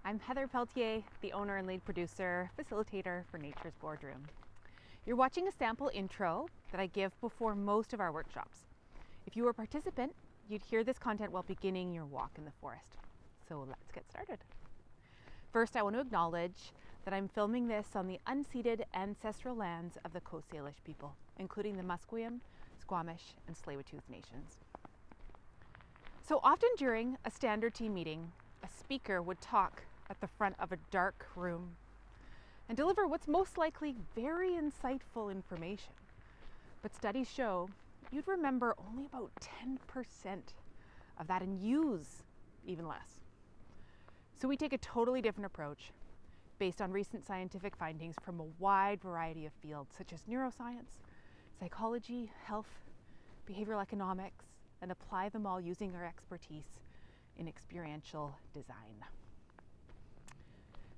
I'm Heather Peltier, the owner and lead producer, facilitator for Nature's Boardroom. You're watching a sample intro that I give before most of our workshops. If you were a participant, you'd hear this content while beginning your walk in the forest. So let's get started. First, I want to acknowledge that I'm filming this on the unceded ancestral lands of the Coast Salish people, including the Musqueam, Squamish, and Tsleil-Waututh nations. So often during a standard team meeting, a speaker would talk at the front of a dark room and deliver what's most likely very insightful information. But studies show you'd remember only about 10% of that and use even less. So we take a totally different approach based on recent scientific findings from a wide variety of fields such as neuroscience, psychology, health, behavioral economics, and apply them all using our expertise in experiential design.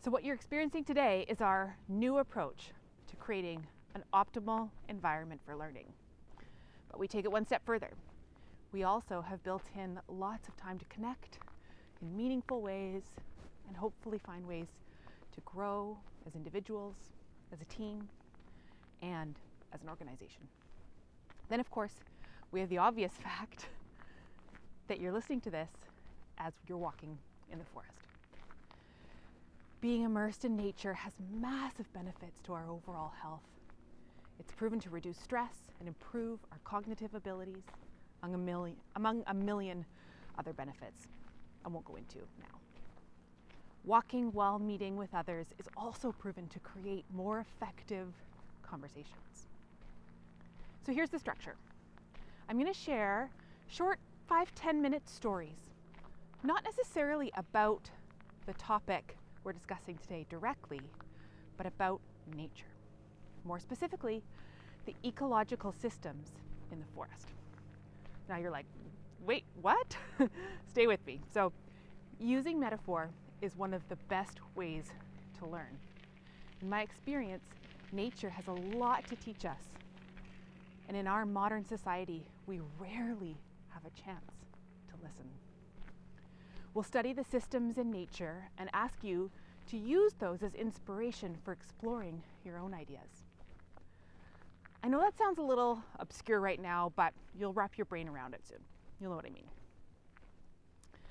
So what you're experiencing today is our new approach to creating an optimal environment for learning. But we take it one step further. We also have built in lots of time to connect in meaningful ways and hopefully find ways to grow as individuals, as a team, and as an organization. Then, of course, we have the obvious fact that you're listening to this as you're walking in the forest. Being immersed in nature has massive benefits to our overall health. It's proven to reduce stress and improve our cognitive abilities, among a million other benefits I won't go into now. Walking while meeting with others is also proven to create more effective conversations. So here's the structure. I'm going to share short 5-10 minute stories, not necessarily about the topic we're discussing today directly, but about nature. More specifically, the ecological systems in the forest. Now you're like, wait, what? Stay with me. So using metaphor is one of the best ways to learn. In my experience, nature has a lot to teach us. And in our modern society, we rarely have a chance to listen. We'll study the systems in nature and ask you to use those as inspiration for exploring your own ideas. I know that sounds a little obscure right now, but you'll wrap your brain around it soon. You'll know what I mean.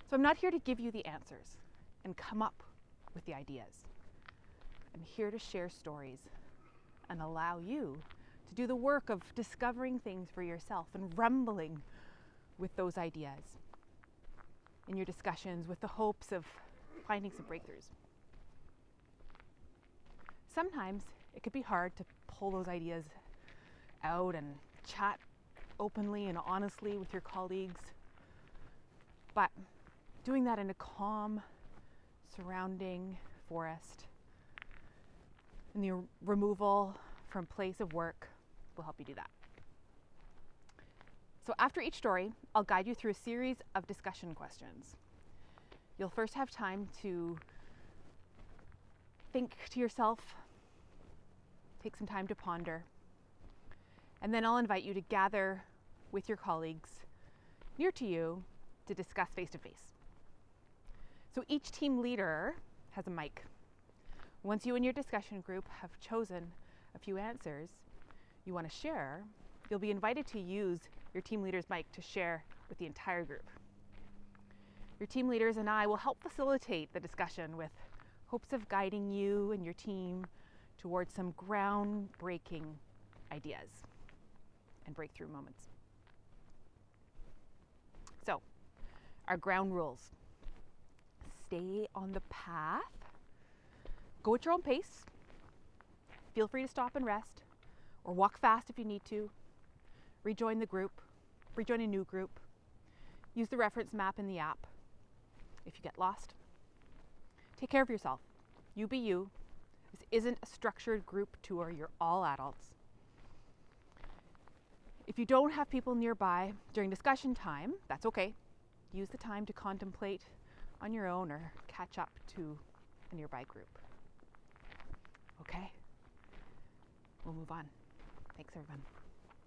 So I'm not here to give you the answers and come up with the ideas. I'm here to share stories and allow you to do the work of discovering things for yourself and rumbling with those ideas in your discussions with the hopes of finding some breakthroughs. Sometimes it could be hard to pull those ideas out and chat openly and honestly with your colleagues, but doing that in a calm, surrounding forest and the removal from place of work will help you do that. So after each story, I'll guide you through a series of discussion questions. You'll first have time to think to yourself, take some time to ponder, and then I'll invite you to gather with your colleagues near to you to discuss face to face. So each team leader has a mic. Once you and your discussion group have chosen a few answers you want to share, you'll be invited to use your team leader's mic to share with the entire group. Your team leaders and I will help facilitate the discussion with hopes of guiding you and your team towards some groundbreaking ideas and breakthrough moments. So, our ground rules. Stay on the path. Go at your own pace. Feel free to stop and rest or walk fast if you need to. Rejoin the group, rejoin a new group. Use the reference map in the app if you get lost. Take care of yourself. You be you. This isn't a structured group tour. You're all adults. If you don't have people nearby during discussion time, that's okay. Use the time to contemplate on your own or catch up to a nearby group. Okay? We'll move on. Thanks, everyone.